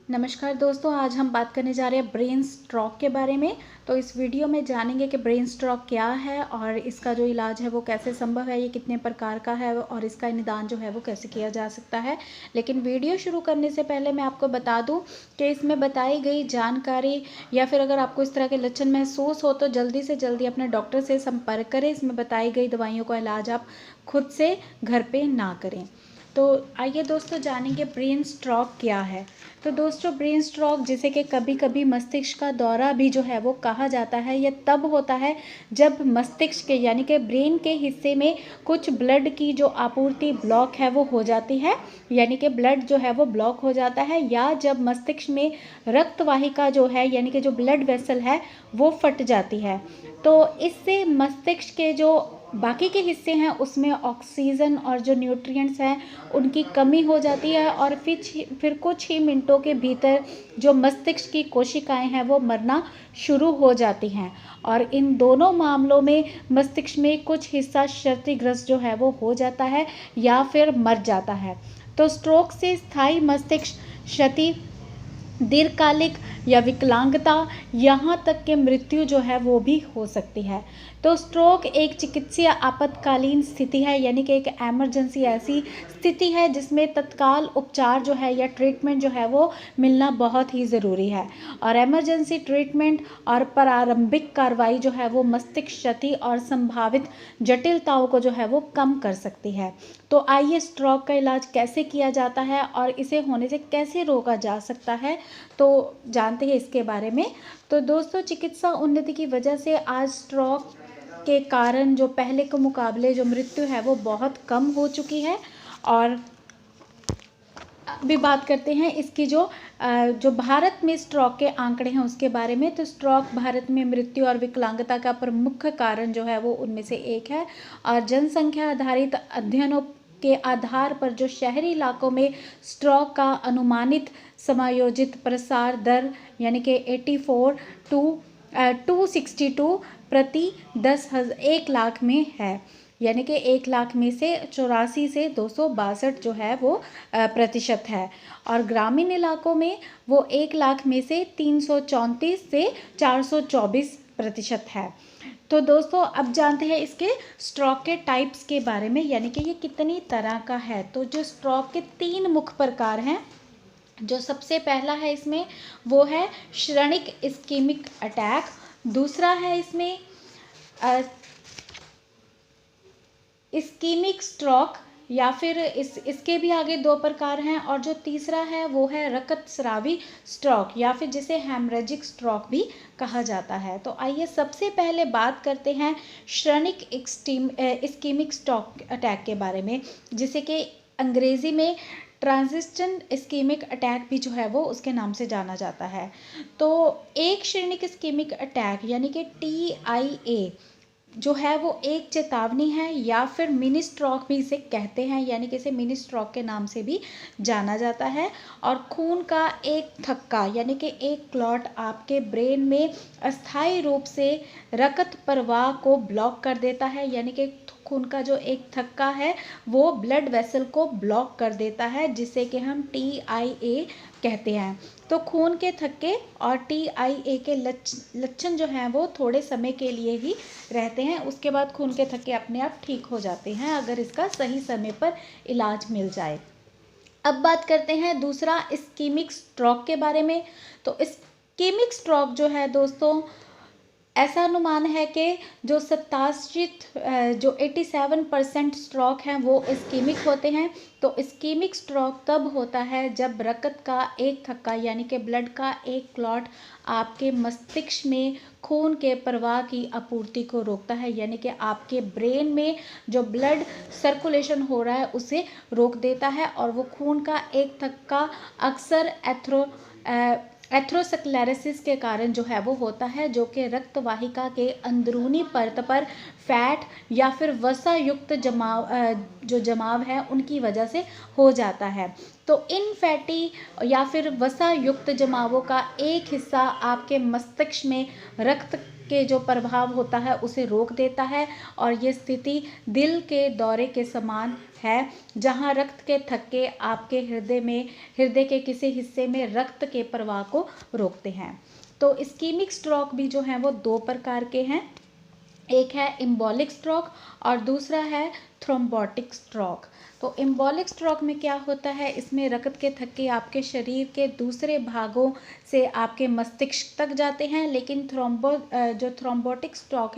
नमस्कार दोस्तों, आज हम बात करने जा रहे हैं ब्रेन स्ट्रोक के बारे में। तो इस वीडियो में जानेंगे कि ब्रेन स्ट्रोक क्या है और इसका जो इलाज है वो कैसे संभव है, ये कितने प्रकार का है और इसका निदान जो है वो कैसे किया जा सकता है। लेकिन वीडियो शुरू करने से पहले मैं आपको बता दूं कि इसमें बताई गई जानकारी या फिर अगर आपको इस तरह के लक्षण महसूस हो तो जल्दी से जल्दी अपने डॉक्टर से संपर्क करें। इसमें बताई गई दवाइयों का इलाज आप खुद से घर पे ना करें। तो आइए दोस्तों जानेंगे ब्रेन स्ट्रोक क्या है। तो दोस्तों ब्रेन स्ट्रोक जिसे कि कभी कभी मस्तिष्क का दौरा भी जो है वो कहा जाता है, यह तब होता है जब मस्तिष्क के यानी कि ब्रेन के हिस्से में कुछ ब्लड की जो आपूर्ति ब्लॉक है वो हो जाती है, यानी कि ब्लड जो है वो ब्लॉक हो जाता है, या जब मस्तिष्क में रक्त वाहिका जो है यानी कि जो ब्लड वेसल है वो फट जाती है। तो इससे मस्तिष्क के जो बाकी के हिस्से हैं उसमें ऑक्सीजन और जो न्यूट्रिएंट्स हैं उनकी कमी हो जाती है और फिर कुछ ही मिनटों के भीतर जो मस्तिष्क की कोशिकाएं हैं वो मरना शुरू हो जाती हैं। और इन दोनों मामलों में मस्तिष्क में कुछ हिस्सा क्षतिग्रस्त जो है वो हो जाता है या फिर मर जाता है। तो स्ट्रोक से स्थायी मस्तिष्क क्षति, दीर्घकालिक या विकलांगता, यहाँ तक कि मृत्यु जो है वो भी हो सकती है। तो स्ट्रोक एक चिकित्सीय आपातकालीन स्थिति है, यानी कि एक एमरजेंसी ऐसी स्थिति है जिसमें तत्काल उपचार जो है या ट्रीटमेंट जो है वो मिलना बहुत ही ज़रूरी है। और एमरजेंसी ट्रीटमेंट और प्रारंभिक कार्रवाई जो है वो मस्तिष्क क्षति और संभावित जटिलताओं को जो है वो कम कर सकती है। तो आइए स्ट्रोक का इलाज कैसे किया जाता है और इसे होने से कैसे रोका जा सकता है तो जानते हैं इसके बारे में। तो दोस्तों चिकित्सा उन्नति की वजह से आज स्ट्रोक के कारण जो पहले के मुकाबले जो मृत्यु है वो बहुत कम हो चुकी है। और अभी बात करते हैं इसकी जो भारत में स्ट्रोक के आंकड़े हैं उसके बारे में। तो स्ट्रोक भारत में मृत्यु और विकलांगता का प्रमुख कारण जो है वो उनमें से एक है। और जनसंख्या आधारित अध्ययनों के आधार पर जो शहरी इलाकों में स्ट्रोक का अनुमानित समायोजित प्रसार दर यानी कि 84 टू 262 प्रति 1 लाख में है, यानी कि 1 लाख में से 84 से 262 जो है वो प्रतिशत है। और ग्रामीण इलाकों में वो 1 लाख में से 334 से 424 प्रतिशत है। तो दोस्तों अब जानते हैं इसके स्ट्रोक के टाइप्स के बारे में, यानी कि ये कितनी तरह का है। तो जो स्ट्रोक के 3 मुख्य प्रकार हैं, जो सबसे पहला है इसमें वो है क्षणिक इस्कीमिक अटैक। दूसरा है इसमें इस्कीमिक स्ट्रोक या फिर इसके भी आगे 2 प्रकार हैं। और जो तीसरा है वो है रक्तस्रावी स्ट्रोक या फिर जिसे हेमरेजिक स्ट्रोक भी कहा जाता है। तो आइए सबसे पहले बात करते हैं क्षणिक इस्कीमिक स्ट्रोक अटैक के बारे में, जिसे कि अंग्रेजी में ट्रांजिशन इस्कीमिक अटैक भी जो है वो उसके नाम से जाना जाता है। तो एक क्षणिक इस्कीमिक अटैक यानी कि TIA जो है वो एक चेतावनी है या फिर मिनी स्ट्रोक भी इसे कहते हैं, यानी कि इसे मिनी स्ट्रोक के नाम से भी जाना जाता है। और खून का एक थक्का यानी कि एक क्लॉट आपके ब्रेन में अस्थायी रूप से रक्त प्रवाह को ब्लॉक कर देता है, यानी कि खून का जो एक थक्का है वो ब्लड वेसल को ब्लॉक कर देता है, जिसे कि हम TIA कहते हैं। तो खून के थक्के और TIA के लक्षण जो हैं वो थोड़े समय के लिए ही रहते हैं, उसके बाद खून के थक्के अपने आप ठीक हो जाते हैं अगर इसका सही समय पर इलाज मिल जाए। अब बात करते हैं दूसरा इस्कीमिक स्ट्रोक के बारे में। तो इस्कीमिक स्ट्रोक जो है दोस्तों, ऐसा अनुमान है कि जो 87% स्ट्रोक हैं वो इस्कीमिक होते हैं। तो इस्कीमिक स्ट्रोक तब होता है जब रक्त का एक थक्का यानी कि ब्लड का एक क्लॉट आपके मस्तिष्क में खून के प्रवाह की आपूर्ति को रोकता है, यानी कि आपके ब्रेन में जो ब्लड सर्कुलेशन हो रहा है उसे रोक देता है। और वो खून का एक थक्का अक्सर एथेरोस्क्लेरोसिस के कारण जो है वो होता है, जो कि रक्त वाहिका के अंदरूनी परत पर फैट या फिर वसा युक्त जमाव है उनकी वजह से हो जाता है। तो इन फैटी या फिर वसा युक्त जमावों का एक हिस्सा आपके मस्तिष्क में रक्त के जो प्रभाव होता है उसे रोक देता है। और ये स्थिति दिल के दौरे के समान है, जहां रक्त के थक्के आपके हृदय के किसी हिस्से में रक्त के प्रवाह को रोकते हैं। तो इस्कीमिक स्ट्रोक भी जो है वो दो प्रकार के हैं, एक है एम्बोलिक स्ट्रोक और दूसरा है थ्रोम्बोटिक स्ट्रोक। तो एम्बोलिक स्ट्रोक में क्या होता है, इसमें रक्त के थक्के आपके शरीर के दूसरे भागों से आपके मस्तिष्क तक जाते हैं, लेकिन जो थ्रोम्बोटिक स्ट्रोक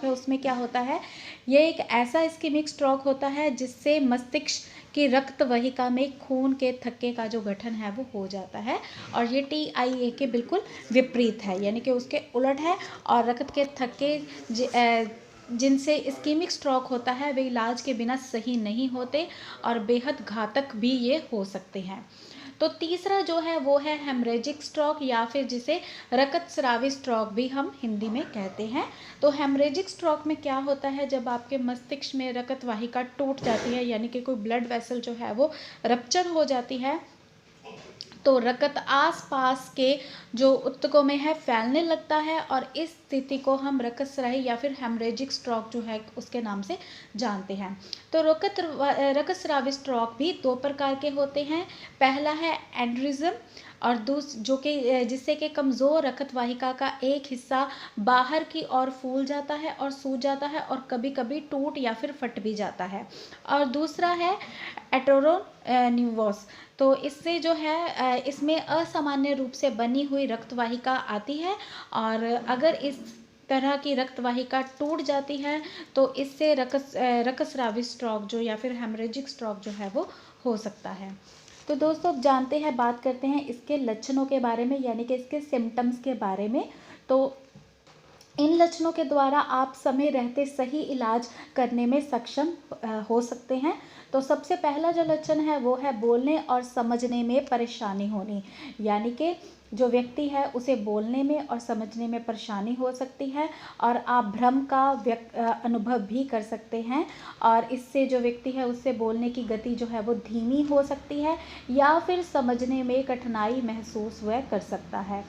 है उसमें क्या होता है, ये एक ऐसा इस्कीमिक स्ट्रोक होता है जिससे मस्तिष्क की रक्त वाहिका में खून के थक्के का जो गठन है वो हो जाता है। और ये TIA के बिल्कुल विपरीत है, यानी कि उसके उलट है। और रक्त के थक्के जिनसे इस्कीमिक स्ट्रोक होता है वे इलाज के बिना सही नहीं होते और बेहद घातक भी ये हो सकते हैं। तो तीसरा जो है वो है हेमरेजिक स्ट्रोक, या फिर जिसे रक्तस्रावी स्ट्रोक भी हम हिंदी में कहते हैं। तो हेमरेजिक स्ट्रोक में क्या होता है, जब आपके मस्तिष्क में रक्त वाहिका टूट जाती है, यानी कि कोई ब्लड वेसल जो है वो रप्चर हो जाती है, तो रक्त आसपास के जो ऊतकों में है फैलने लगता है, और इस स्थिति को हम रक्तस्रावी या फिर हेमरेजिक स्ट्रोक जो है उसके नाम से जानते हैं। तो रक्तस्रावी स्ट्रोक भी दो प्रकार के होते हैं। पहला है एन्युरिज्म, और जिससे कि कमज़ोर रक्त वाहिका का एक हिस्सा बाहर की ओर फूल जाता है और सूज जाता है, और कभी कभी टूट या फिर फट भी जाता है। और दूसरा है एटरोन्यूरोसिस। तो इससे जो है इसमें असामान्य रूप से बनी हुई रक्त वाहिका आती है, और अगर इस तरह की रक्त वाहिका टूट जाती है तो इससे रक्तस्रावी स्ट्रोक जो या फिर हेमरेजिक स्ट्रोक जो है वो हो सकता है। तो दोस्तों अब जानते हैं, बात करते हैं इसके लक्षणों के बारे में, यानी कि इसके सिम्टम्स के बारे में। तो इन लक्षणों के द्वारा आप समय रहते सही इलाज करने में सक्षम हो सकते हैं। तो सबसे पहला जो लक्षण है वो है बोलने और समझने में परेशानी होनी, यानी कि जो व्यक्ति है उसे बोलने में और समझने में परेशानी हो सकती है, और आप भ्रम का अनुभव भी कर सकते हैं, और इससे जो व्यक्ति है उससे बोलने की गति जो है वो धीमी हो सकती है, या फिर समझने में कठिनाई महसूस वह कर सकता है।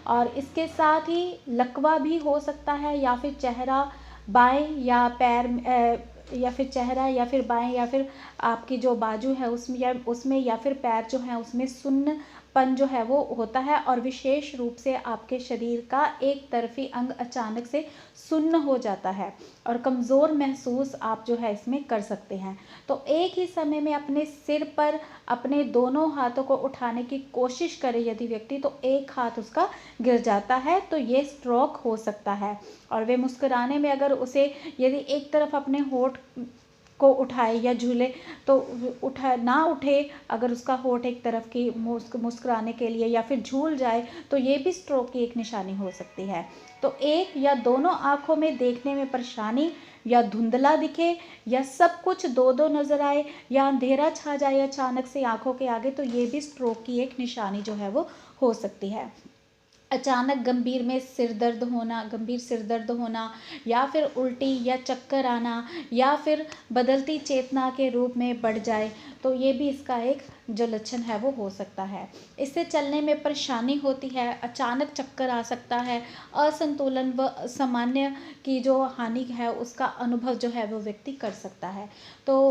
और इसके साथ ही लकवा भी हो सकता है, या फिर चेहरा बाएं या पैर या फिर चेहरा या फिर बाएं या फिर आपकी जो बाजू है उसमें या फिर पैर जो है उसमें सुन्नपन जो है वो होता है, और विशेष रूप से आपके शरीर का एक तरफी अंग अचानक से सुन्न हो जाता है और कमज़ोर महसूस आप जो है इसमें कर सकते हैं। तो एक ही समय में अपने सिर पर अपने दोनों हाथों को उठाने की कोशिश करे यदि व्यक्ति, तो एक हाथ उसका गिर जाता है तो ये स्ट्रोक हो सकता है। और वे मुस्कुराने में अगर उसे यदि एक तरफ अपने होठ को उठाए या झूले तो उठे, अगर उसका होठ एक तरफ की मुस्कुराने के लिए या फिर झूल जाए तो ये भी स्ट्रोक की एक निशानी हो सकती है। तो एक या दोनों आँखों में देखने में परेशानी, या धुंधला दिखे, या सब कुछ दो दो नज़र आए, या अंधेरा छा जाए अचानक से आँखों के आगे, तो ये भी स्ट्रोक की एक निशानी जो है वो हो सकती है। अचानक गंभीर सिर दर्द होना, या फिर उल्टी या चक्कर आना, या फिर बदलती चेतना के रूप में बढ़ जाए, तो ये भी इसका एक जो लक्षण है वो हो सकता है। इससे चलने में परेशानी होती है, अचानक चक्कर आ सकता है, असंतुलन व सामान्य की जो हानि है उसका अनुभव जो है वो व्यक्ति कर सकता है। तो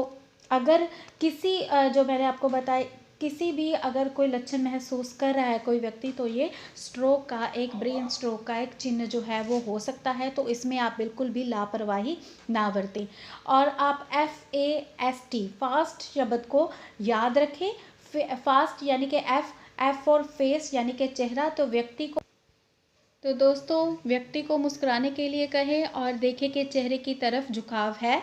अगर किसी जो मैंने आपको बताया किसी भी अगर कोई लक्षण महसूस कर रहा है कोई व्यक्ति, तो ये स्ट्रोक का एक ब्रेन स्ट्रोक का एक चिन्ह जो है वो हो सकता है। तो इसमें आप बिल्कुल भी लापरवाही ना बरतें, और आप FAST फास्ट शब्द को याद रखें। फास्ट यानी कि F फॉर फेस यानी कि चेहरा। तो दोस्तों व्यक्ति को मुस्कुराने के लिए कहें और देखें कि चेहरे की तरफ झुकाव है।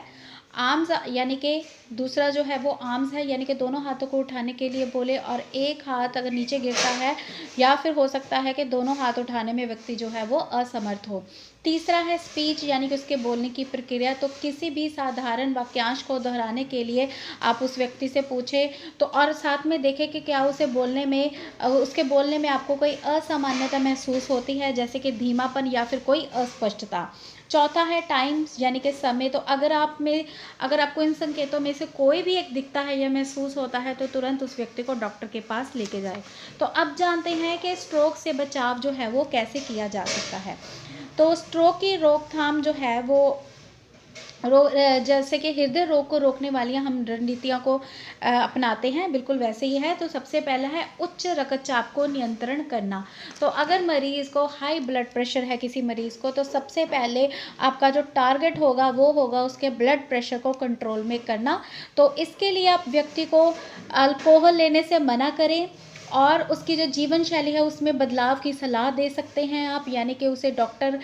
आर्म्स यानी कि दूसरा जो है वो आर्म्स है, यानी कि दोनों हाथों को उठाने के लिए बोले, और एक हाथ अगर नीचे गिरता है या फिर हो सकता है कि दोनों हाथ उठाने में व्यक्ति जो है वो असमर्थ हो। तीसरा है स्पीच यानी कि उसके बोलने की प्रक्रिया। तो किसी भी साधारण वाक्यांश को दोहराने के लिए आप उस व्यक्ति से पूछें, तो और साथ में देखें कि क्या उसके बोलने में आपको कोई असामान्यता महसूस होती है, जैसे कि धीमापन या फिर कोई अस्पष्टता। चौथा है टाइम्स यानी कि समय। तो अगर आपको इन संकेतों में से कोई भी एक दिखता है या महसूस होता है तो तुरंत उस व्यक्ति को डॉक्टर के पास लेके जाए। तो अब जानते हैं कि स्ट्रोक से बचाव जो है वो कैसे किया जा सकता है। तो स्ट्रोक की रोकथाम जो है वो जैसे कि हृदय रोग को रोकने वाली हम रणनीतियों को अपनाते हैं, बिल्कुल वैसे ही है। तो सबसे पहला है उच्च रक्तचाप को नियंत्रण करना। तो अगर मरीज़ को हाई ब्लड प्रेशर है किसी मरीज़ को, तो सबसे पहले आपका जो टारगेट होगा वो होगा उसके ब्लड प्रेशर को कंट्रोल में करना। तो इसके लिए आप व्यक्ति को अल्कोहल लेने से मना करें और उसकी जो जीवन शैली है उसमें बदलाव की सलाह दे सकते हैं आप, यानी कि उसे डॉक्टर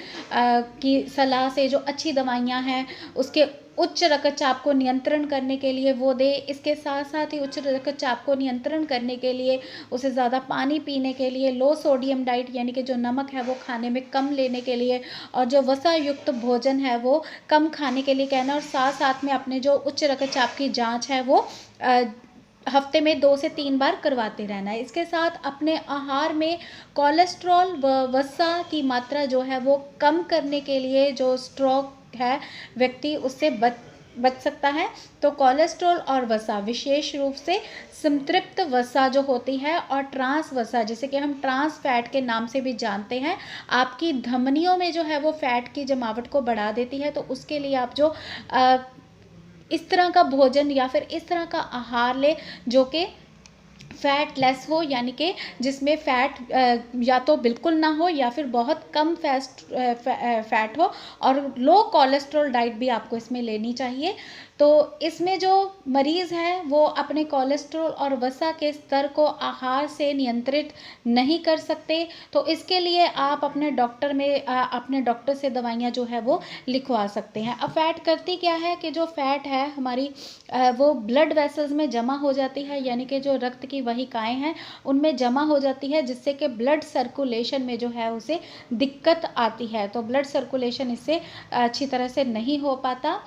की सलाह से जो अच्छी दवाइयाँ हैं उसके उच्च रक्तचाप को नियंत्रण करने के लिए वो दे। इसके साथ साथ ही उच्च रक्तचाप को नियंत्रण करने के लिए उसे ज़्यादा पानी पीने के लिए, लो सोडियम डाइट यानी कि जो नमक है वो खाने में कम लेने के लिए, और जो वसा युक्त भोजन है वो कम खाने के लिए कहना। और साथ साथ में अपने जो उच्च रक्तचाप की जाँच है वो हफ्ते में 2 से 3 बार करवाते रहना है। इसके साथ अपने आहार में कोलेस्ट्रॉल व वसा की मात्रा जो है वो कम करने के लिए जो स्ट्रोक है व्यक्ति उससे बच सकता है। तो कोलेस्ट्रॉल और वसा, विशेष रूप से संतृप्त वसा जो होती है और ट्रांस वसा, जिसे कि हम ट्रांस फैट के नाम से भी जानते हैं, आपकी धमनियों में जो है वो फैट की जमावट को बढ़ा देती है। तो उसके लिए आप जो इस तरह का भोजन या फिर इस तरह का आहार ले जो कि फैट लेस हो, यानी कि जिसमें फैट या तो बिल्कुल ना हो या फिर बहुत कम फैट हो, और लो कोलेस्ट्रॉल डाइट भी आपको इसमें लेनी चाहिए। तो इसमें जो मरीज़ है वो अपने कोलेस्ट्रॉल और वसा के स्तर को आहार से नियंत्रित नहीं कर सकते। तो इसके लिए आप अपने डॉक्टर से दवाइयाँ जो है वो लिखवा सकते हैं। अब फैट करती क्या है कि जो फैट है हमारी वो ब्लड वेसल्स में जमा हो जाती है, यानी कि जो रक्त की वाहिकाएं हैं उनमें जमा हो जाती है, जिससे कि ब्लड सर्कुलेशन में जो है उसे दिक्कत आती है। तो ब्लड सर्कुलेशन इससे अच्छी तरह से नहीं हो पाता।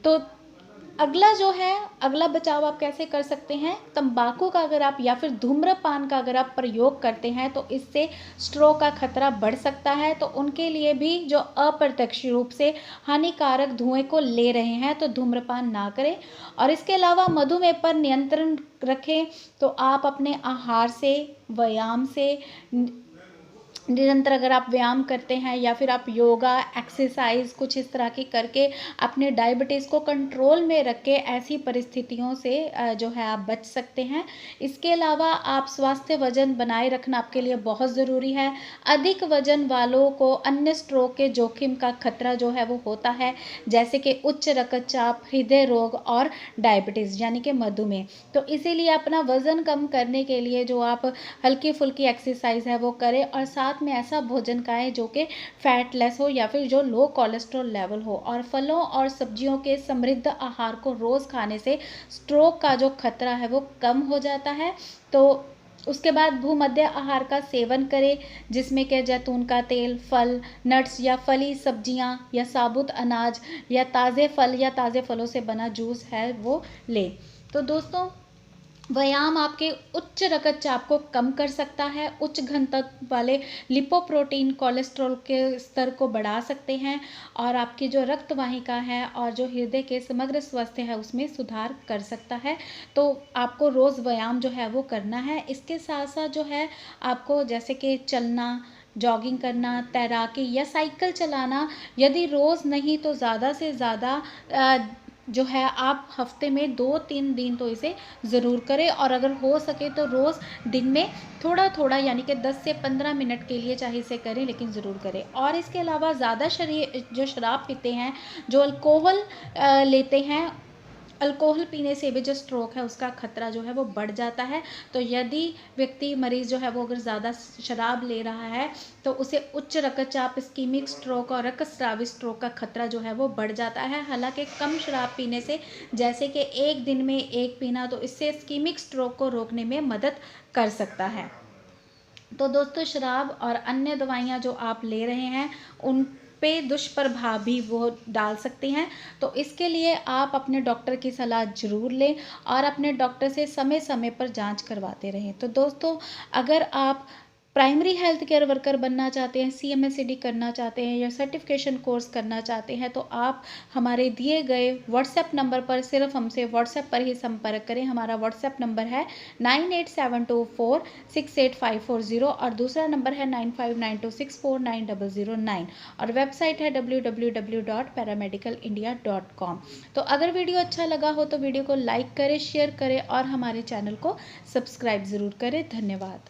तो अगला बचाव आप कैसे कर सकते हैं? तंबाकू का अगर आप या फिर धूम्रपान का अगर आप प्रयोग करते हैं तो इससे स्ट्रोक का खतरा बढ़ सकता है। तो उनके लिए भी जो अप्रत्यक्ष रूप से हानिकारक धुएं को ले रहे हैं तो धूम्रपान ना करें। और इसके अलावा मधुमेह पर नियंत्रण रखें। तो आप अपने आहार से, व्यायाम से, निरंतर अगर आप व्यायाम करते हैं या फिर आप योगा, एक्सरसाइज कुछ इस तरह की करके अपने डायबिटीज़ को कंट्रोल में रख के ऐसी परिस्थितियों से जो है आप बच सकते हैं। इसके अलावा आप स्वास्थ्य वजन बनाए रखना आपके लिए बहुत ज़रूरी है। अधिक वजन वालों को अन्य स्ट्रोक के जोखिम का खतरा जो है वो होता है, जैसे कि उच्च रक्तचाप, हृदय रोग और डायबिटीज़ यानी कि मधुमेह। तो इसीलिए अपना वज़न कम करने के लिए जो आप हल्की फुल्की एक्सरसाइज है वो करें, और साथ में ऐसा भोजन खाएं जो कि फैट लेस हो या फिर जो लो कोलेस्ट्रॉल लेवल हो। और फलों और सब्जियों के समृद्ध आहार को रोज़ खाने से स्ट्रोक का जो खतरा है वो कम हो जाता है। तो उसके बाद भूमध्य आहार का सेवन करें, जिसमें कि जैतून का तेल, फल, नट्स या फली सब्जियां या साबुत अनाज या ताज़े फल या ताज़े फलों से बना जूस है वो लें। तो दोस्तों, व्यायाम आपके उच्च रक्तचाप को कम कर सकता है, उच्च घनत्व वाले लिपोप्रोटीन कोलेस्ट्रॉल के स्तर को बढ़ा सकते हैं, और आपकी जो रक्त वाहिका है और जो हृदय के समग्र स्वास्थ्य है उसमें सुधार कर सकता है। तो आपको रोज़ व्यायाम जो है वो करना है। इसके साथ साथ जो है आपको जैसे कि चलना, जॉगिंग करना, तैराकी या साइकिल चलाना, यदि रोज़ नहीं तो ज़्यादा से ज़्यादा जो है आप हफ्ते में 2-3 दिन तो इसे ज़रूर करें, और अगर हो सके तो रोज़ दिन में थोड़ा थोड़ा यानी कि 10 से 15 मिनट के लिए चाहे इसे करें, लेकिन ज़रूर करें। और इसके अलावा ज़्यादा जो शराब पीते हैं, जो अल्कोहल लेते हैं, अल्कोहल पीने से भी जो स्ट्रोक है उसका खतरा जो है वो बढ़ जाता है। तो यदि मरीज़ जो है वो अगर ज़्यादा शराब ले रहा है तो उसे उच्च रक्तचाप, इस्कीमिक स्ट्रोक और रक्तस्रावी स्ट्रोक का खतरा जो है वो बढ़ जाता है। हालांकि कम शराब पीने से, जैसे कि एक दिन में एक पीना, तो इससे इस्कीमिक स्ट्रोक को रोकने में मदद कर सकता है। तो दोस्तों, शराब और अन्य दवाइयाँ जो आप ले रहे हैं उन पे दुष्प्रभाव भी वो डाल सकती हैं। तो इसके लिए आप अपने डॉक्टर की सलाह ज़रूर लें और अपने डॉक्टर से समय समय पर जांच करवाते रहें। तो दोस्तों, अगर आप प्राइमरी हेल्थ केयर वर्कर बनना चाहते हैं, CMSCD करना चाहते हैं या सर्टिफिकेशन कोर्स करना चाहते हैं, तो आप हमारे दिए गए व्हाट्सएप नंबर पर सिर्फ हमसे व्हाट्सएप पर ही संपर्क करें। हमारा व्हाट्सएप नंबर है 9872468540 और दूसरा नंबर है 9592649009 और वेबसाइट है www.paramedicalindia.com। तो अगर वीडियो अच्छा लगा हो तो वीडियो को लाइक करें, शेयर करें और हमारे चैनल को सब्सक्राइब ज़रूर करें। धन्यवाद।